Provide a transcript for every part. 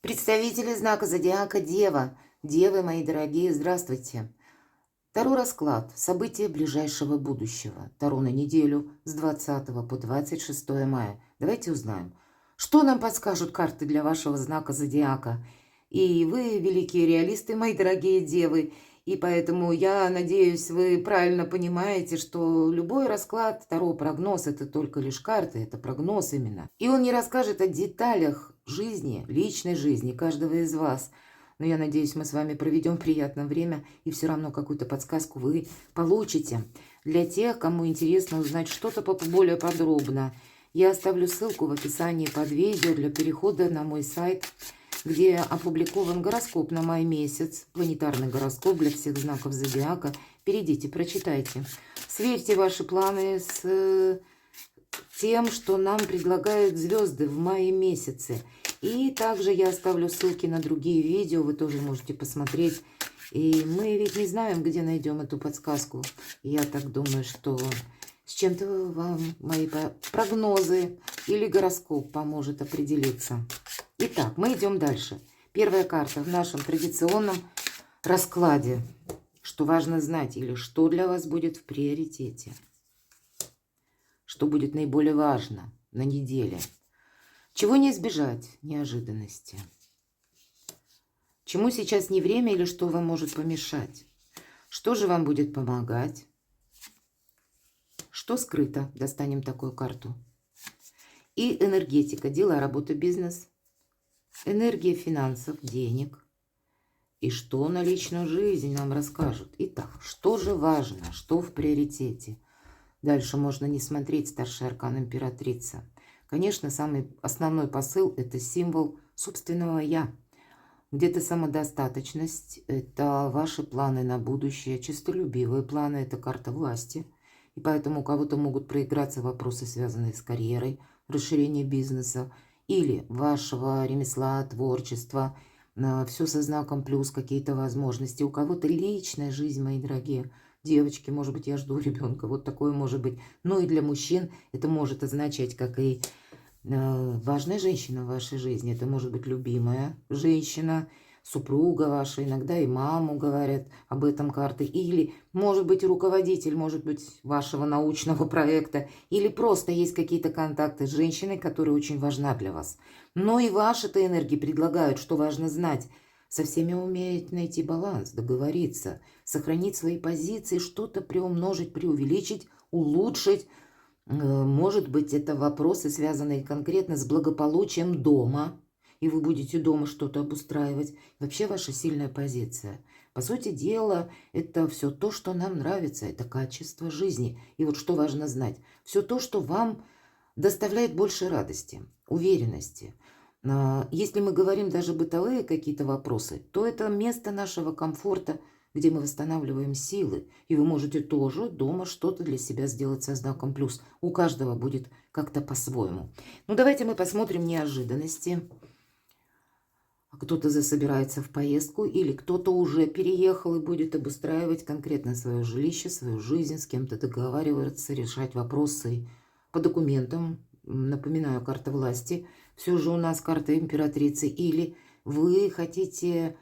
Представители знака зодиака Дева. Девы, мои дорогие, здравствуйте. Таро расклад. События ближайшего будущего. Таро на неделю с 20 по 26 мая. Давайте узнаем, что нам подскажут карты для вашего знака зодиака. И вы, великие реалисты, мои дорогие девы, и поэтому я надеюсь, вы правильно понимаете, что любой расклад, Таро-прогноз – это только лишь карты, это прогноз именно. И он не расскажет о деталях жизни, личной жизни каждого из вас. Но я надеюсь, мы с вами проведем приятное время, и все равно какую-то подсказку вы получите. Для тех, кому интересно узнать что-то более подробно, я оставлю ссылку в описании под видео для перехода на мой сайт, где опубликован гороскоп на май месяц, планетарный гороскоп для всех знаков зодиака. Перейдите, прочитайте. Сверьте ваши планы с тем, что нам предлагают звезды в мае месяце. И также я оставлю ссылки на другие видео, вы тоже можете посмотреть. И мы ведь не знаем, где найдем эту подсказку. Я так думаю, что с чем-то вам мои прогнозы или гороскоп поможет определиться. Итак, мы идем дальше. Первая карта в нашем традиционном раскладе. Что важно знать или что для вас будет в приоритете. Что будет наиболее важно на неделе. Чего не избежать? Неожиданности. Чему сейчас не время или что вам может помешать? Что же вам будет помогать? Что скрыто? Достанем такую карту. И энергетика. Дела, работа, бизнес. Энергия финансов, денег. И что на личную жизнь нам расскажут. Итак, что же важно? Что в приоритете? Дальше можно не смотреть старший аркан императрица. Конечно, самый основной посыл – это символ собственного «я». Где-то самодостаточность – это ваши планы на будущее, честолюбивые планы – это карта власти. И поэтому у кого-то могут проиграться вопросы, связанные с карьерой, расширение бизнеса или вашего ремесла, творчества. Все со знаком плюс, какие-то возможности. У кого-то личная жизнь, мои дорогие девочки, может быть, я жду ребенка. Вот такое может быть. Ну и для мужчин это может означать, как и важная женщина в вашей жизни. Это может быть любимая женщина, супруга ваша, иногда и маму говорят об этом карты. Или может быть руководитель, может быть вашего научного проекта. Или просто есть какие-то контакты с женщиной, которая очень важна для вас. Но и ваши-то энергии предлагают, что важно знать. Со всеми уметь найти баланс, договориться, сохранить свои позиции, что-то приумножить, преувеличить, улучшить. Может быть, это вопросы, связанные конкретно с благополучием дома, и вы будете дома что-то обустраивать. Вообще ваша сильная позиция. По сути дела, это все то, что нам нравится, это качество жизни. И вот что важно знать, все то, что вам доставляет больше радости, уверенности. Если мы говорим даже бытовые какие-то вопросы, то это место нашего комфорта, где мы восстанавливаем силы. И вы можете тоже дома что-то для себя сделать со знаком плюс. У каждого будет как-то по-своему. Ну, давайте мы посмотрим неожиданности. Кто-то засобирается в поездку, или кто-то уже переехал и будет обустраивать конкретно свое жилище, свою жизнь, с кем-то договариваться, решать вопросы по документам. Напоминаю, карта власти. Все же у нас карта императрицы. Или вы хотите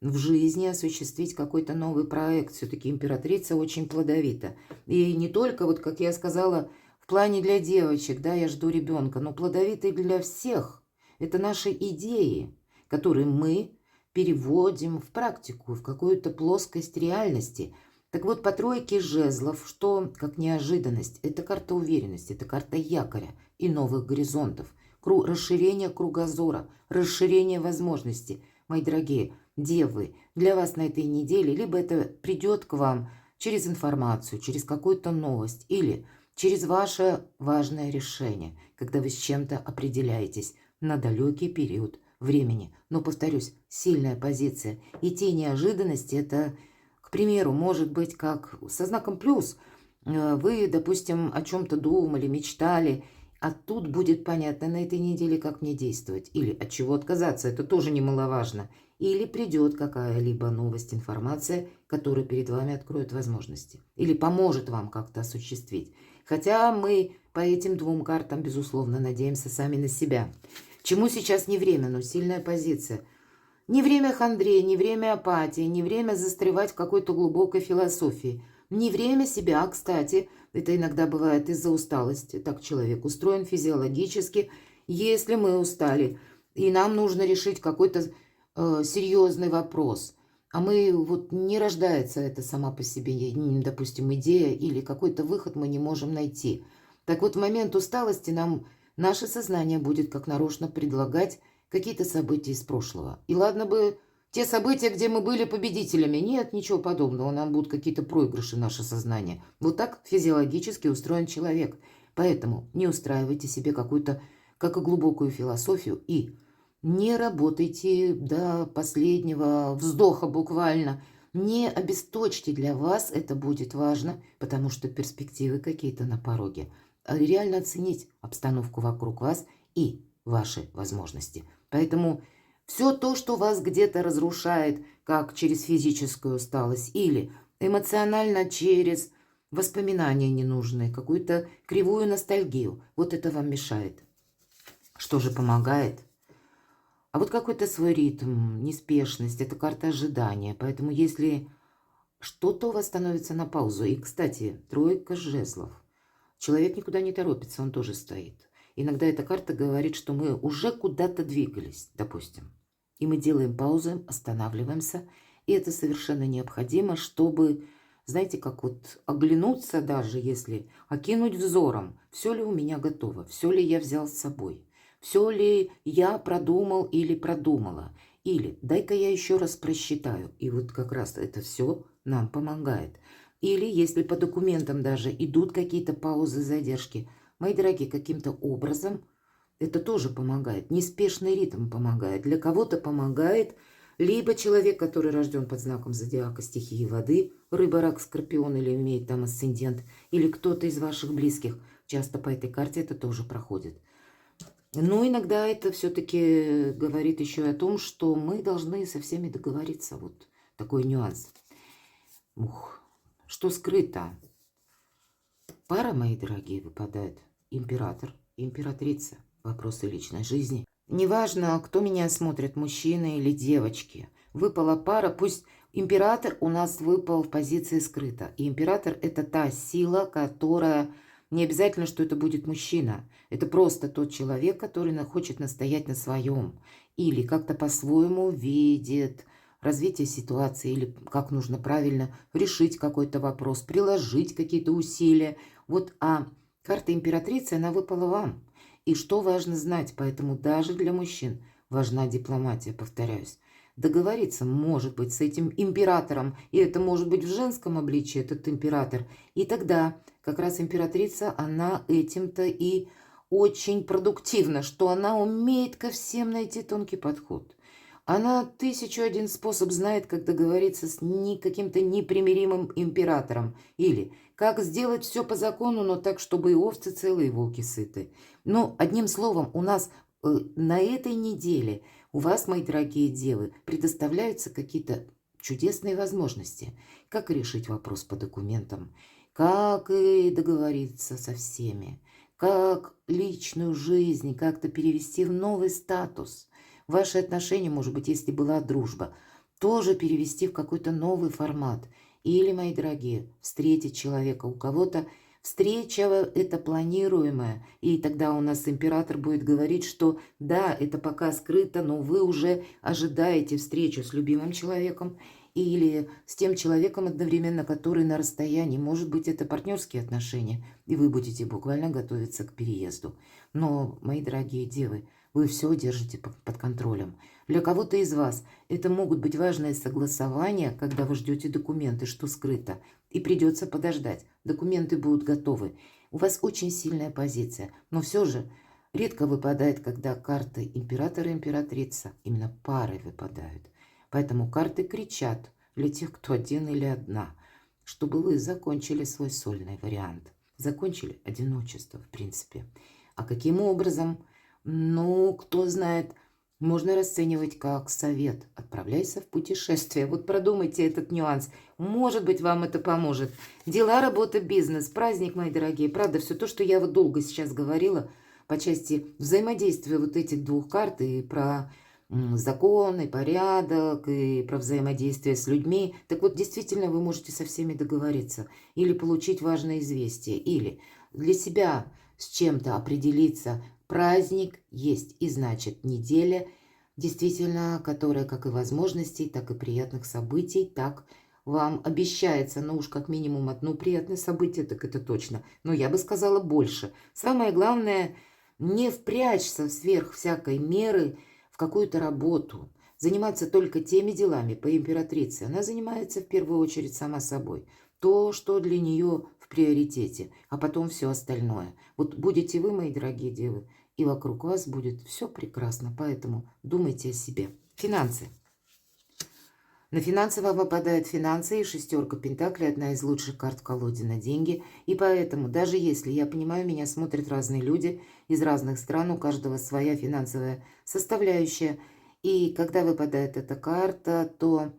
в жизни осуществить какой-то новый проект. Все-таки императрица очень плодовита. И не только, вот как я сказала, в плане для девочек, да, я жду ребенка, но плодовитый для всех. Это наши идеи, которые мы переводим в практику, в какую-то плоскость реальности. Так вот, по тройке жезлов, что как неожиданность, это карта уверенности, это карта якоря и новых горизонтов, расширение кругозора, расширение возможностей. Мои дорогие девы, для вас на этой неделе либо это придет к вам через информацию, через какую-то новость, или через ваше важное решение, когда вы с чем-то определяетесь на далекий период времени. Но, повторюсь, сильная позиция. И те неожиданности, это, к примеру, может быть как со знаком плюс. Вы, допустим, о чем-то думали, мечтали, а тут будет понятно на этой неделе, как мне действовать. Или от чего отказаться, это тоже немаловажно. Или придет какая-либо новость, информация, которая перед вами откроет возможности. Или поможет вам как-то осуществить. Хотя мы по этим двум картам, безусловно, надеемся сами на себя. К чему сейчас не время, но сильная позиция. Не время хандры, не время апатии, не время застревать в какой-то глубокой философии. Не время себя, кстати, это иногда бывает из-за усталости. Так человек устроен физиологически. Если мы устали, и нам нужно решить какой-то серьезный вопрос, а мы вот не рождается это сама по себе, допустим, идея или какой-то выход мы не можем найти. Так вот, в момент усталости нам наше сознание будет как нарочно предлагать какие-то события из прошлого. И ладно бы те события, где мы были победителями. Нет, ничего подобного. Нам будут какие-то проигрыши наше сознание. Вот так физиологически устроен человек. Поэтому не устраивайте себе какую-то, как и глубокую философию, и не работайте до последнего вздоха буквально. Не обесточьте, для вас это будет важно, потому что перспективы какие-то на пороге. Реально оценить обстановку вокруг вас и ваши возможности. Поэтому все то, что вас где-то разрушает, как через физическую усталость или эмоционально через воспоминания ненужные, какую-то кривую ностальгию, вот это вам мешает. Что же помогает? А вот какой-то свой ритм, неспешность, это карта ожидания. Поэтому если что-то у вас становится на паузу, и, кстати, тройка жезлов, человек никуда не торопится, он тоже стоит. Иногда эта карта говорит, что мы уже куда-то двигались, допустим. И мы делаем паузу, останавливаемся. И это совершенно необходимо, чтобы, знаете, как вот оглянуться даже, если окинуть взором, все ли у меня готово, все ли я взял с собой, все ли я продумал или продумала. Или дай-ка я еще раз просчитаю. И вот как раз это все нам помогает. Или если по документам даже идут какие-то паузы, задержки, мои дорогие, каким-то образом это тоже помогает. Неспешный ритм помогает. Для кого-то помогает либо человек, который рожден под знаком зодиака стихии воды, рыба, рак, скорпион или имеет там асцендент, или кто-то из ваших близких. Часто по этой карте это тоже проходит. Но иногда это все-таки говорит еще и о том, что мы должны со всеми договориться. Вот такой нюанс. Что скрыто? Пара, мои дорогие, выпадает. Император, императрица. Вопросы личной жизни. Неважно, кто меня смотрит, мужчины или девочки. Выпала пара, пусть император у нас выпал в позиции скрыто. И император – это та сила, которая... Не обязательно, что это будет мужчина. Это просто тот человек, который хочет настоять на своем. Или как-то по-своему видит развитие ситуации. Или как нужно правильно решить какой-то вопрос, приложить какие-то усилия. Вот, а карта императрицы, она выпала вам. И что важно знать, поэтому даже для мужчин важна дипломатия, повторяюсь. Договориться, может быть, с этим императором, и это может быть в женском обличии, этот император. И тогда как раз императрица, она этим-то и очень продуктивна, что она умеет ко всем найти тонкий подход. Она 1001 способ знает, как договориться с каким-то непримиримым императором. Или как сделать все по закону, но так, чтобы и овцы целые, и волки сыты. Но, одним словом, у нас на этой неделе, у вас, мои дорогие девы, предоставляются какие-то чудесные возможности. Как решить вопрос по документам, как и договориться со всеми, как личную жизнь как-то перевести в новый статус. Ваши отношения, может быть, если была дружба, тоже перевести в какой-то новый формат. Или, мои дорогие, встретить человека. У кого-то встреча это планируемая. И тогда у нас император будет говорить, что да, это пока скрыто, но вы уже ожидаете встречу с любимым человеком или с тем человеком одновременно, который на расстоянии. Может быть, это партнерские отношения, и вы будете буквально готовиться к переезду. Но, мои дорогие девы, вы все держите под контролем. Для кого-то из вас это могут быть важные согласования, когда вы ждете документы, что скрыто, и придется подождать. Документы будут готовы. У вас очень сильная позиция, но все же редко выпадает, когда карты императора и императрица именно пары выпадают. Поэтому карты кричат для тех, кто один или одна, чтобы вы закончили свой сольный вариант. Закончили одиночество, в принципе. А каким образом? Ну, кто знает, можно расценивать как совет. Отправляйся в путешествие. Вот продумайте этот нюанс. Может быть, вам это поможет. Дела, работа, бизнес, праздник, мои дорогие. Правда, все то, что я вот долго сейчас говорила, по части взаимодействия вот этих двух карт, и про закон, и порядок, и про взаимодействие с людьми. Так вот, действительно, вы можете со всеми договориться, или получить важное известие, или для себя с чем-то определиться. Праздник есть, и значит, неделя, действительно, которая как и возможностей, так и приятных событий, так вам обещается, ну уж как минимум одно приятное событие, так это точно. Но я бы сказала больше. Самое главное, не впрячься сверх всякой меры в какую-то работу. Заниматься только теми делами по императрице. Она занимается в первую очередь сама собой. То, что для нее в приоритете, а потом все остальное. Вот будете вы, мои дорогие девы, и вокруг вас будет все прекрасно. Поэтому думайте о себе. Финансы. На финансы вам выпадают финансы, и шестерка пентаклей – одна из лучших карт в колоде на деньги. И поэтому, даже если, я понимаю, меня смотрят разные люди из разных стран, у каждого своя финансовая составляющая. И когда выпадает эта карта, то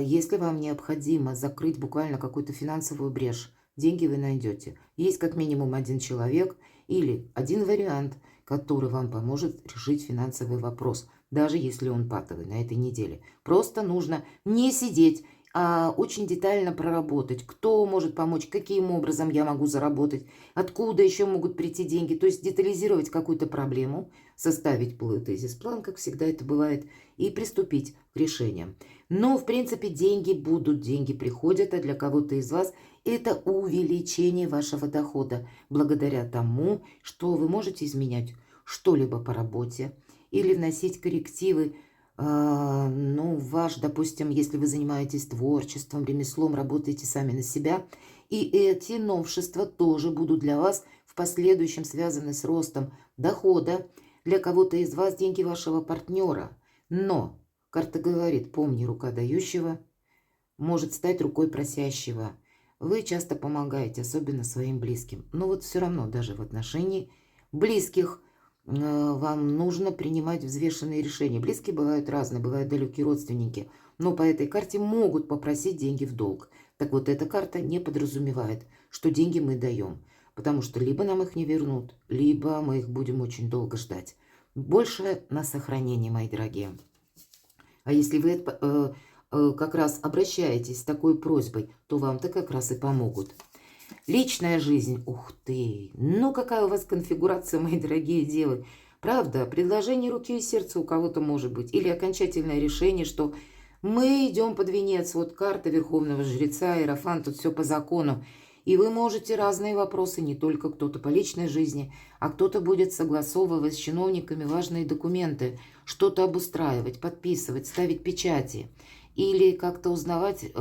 если вам необходимо закрыть буквально какую-то финансовую брешь, деньги вы найдете. Есть как минимум один человек или один вариант, который вам поможет решить финансовый вопрос, даже если он патовый на этой неделе. Просто нужно не сидеть, а очень детально проработать, кто может помочь, каким образом я могу заработать, откуда еще могут прийти деньги. То есть детализировать какую-то проблему, составить тезис-план, как всегда это бывает, и приступить к решениям. Но, в принципе, деньги будут, деньги приходят, а для кого-то из вас это увеличение вашего дохода, благодаря тому, что вы можете изменять что-либо по работе или вносить коррективы. Ну, ваш, допустим, если вы занимаетесь творчеством, ремеслом, работаете сами на себя, и эти новшества тоже будут для вас в последующем связаны с ростом дохода. Для кого-то из вас деньги вашего партнера. Но карта говорит, помни, рука дающего может стать рукой просящего. Вы часто помогаете, особенно своим близким. Но вот все равно, даже в отношении близких, вам нужно принимать взвешенные решения. Близкие бывают разные, бывают далекие родственники, но по этой карте могут попросить деньги в долг. Так вот, эта карта не подразумевает, что деньги мы даем, потому что либо нам их не вернут, либо мы их будем очень долго ждать. Больше на сохранение, мои дорогие. А если вы как раз обращаетесь с такой просьбой, то вам-то как раз и помогут. Личная жизнь. Ух ты! Ну, какая у вас конфигурация, мои дорогие девы. Правда, предложение руки и сердца у кого-то может быть. Или окончательное решение, что мы идем под венец. Вот карта Верховного Жреца, Иерофант, тут все по закону. И вы можете разные вопросы, не только кто-то по личной жизни, а кто-то будет согласовывать с чиновниками важные документы, что-то обустраивать, подписывать, ставить печати. Или как-то узнавать,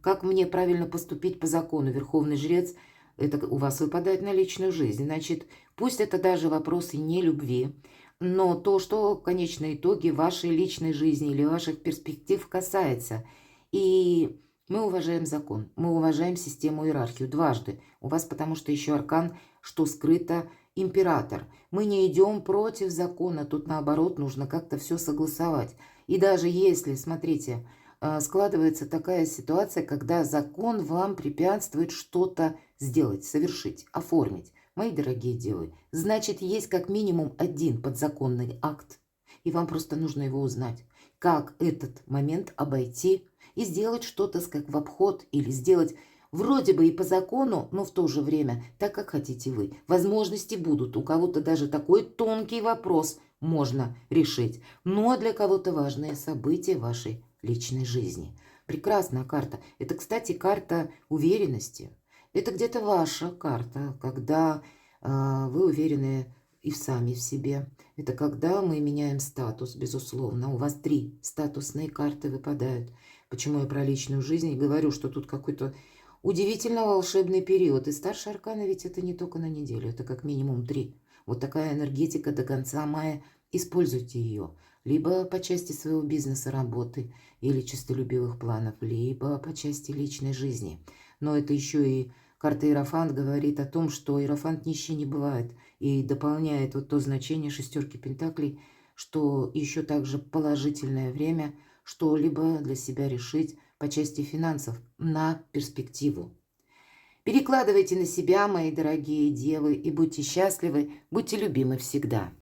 как мне правильно поступить по закону. Верховный жрец, это у вас выпадает на личную жизнь. Значит, пусть это даже вопросы не любви, но то, что в конечном итоге вашей личной жизни или ваших перспектив касается. И мы уважаем закон, мы уважаем систему, иерархию дважды. У вас потому что еще аркан, что скрыто император. Мы не идем против закона, тут наоборот нужно как-то все согласовать. И даже если, смотрите, складывается такая ситуация, когда закон вам препятствует что-то сделать, совершить, оформить. Мои дорогие девы, значит, есть как минимум один подзаконный акт, и вам просто нужно его узнать. Как этот момент обойти и сделать что-то как в обход, или сделать вроде бы и по закону, но в то же время так, как хотите вы. Возможности будут. У кого-то даже такой тонкий вопрос можно решить. Но для кого-то важные события вашей личной жизни. Прекрасная карта. Это, кстати, карта уверенности. Это где-то ваша карта, когда вы уверены и сами в себе. Это когда мы меняем статус, безусловно. У вас 3 статусные карты выпадают. Почему я про личную жизнь и говорю, что тут какой-то удивительно волшебный период. И старший аркан ведь это не только на неделю, это как минимум 3. Вот такая энергетика до конца мая. Используйте ее. Либо по части своего бизнеса, работы или честолюбивых планов, либо по части личной жизни. Но это еще и карта Иерофант говорит о том, что Иерофант нищий не бывает. И дополняет вот то значение шестерки пентаклей, что еще также положительное время что-либо для себя решить по части финансов на перспективу. Перекладывайте на себя, мои дорогие девы, и будьте счастливы, будьте любимы всегда.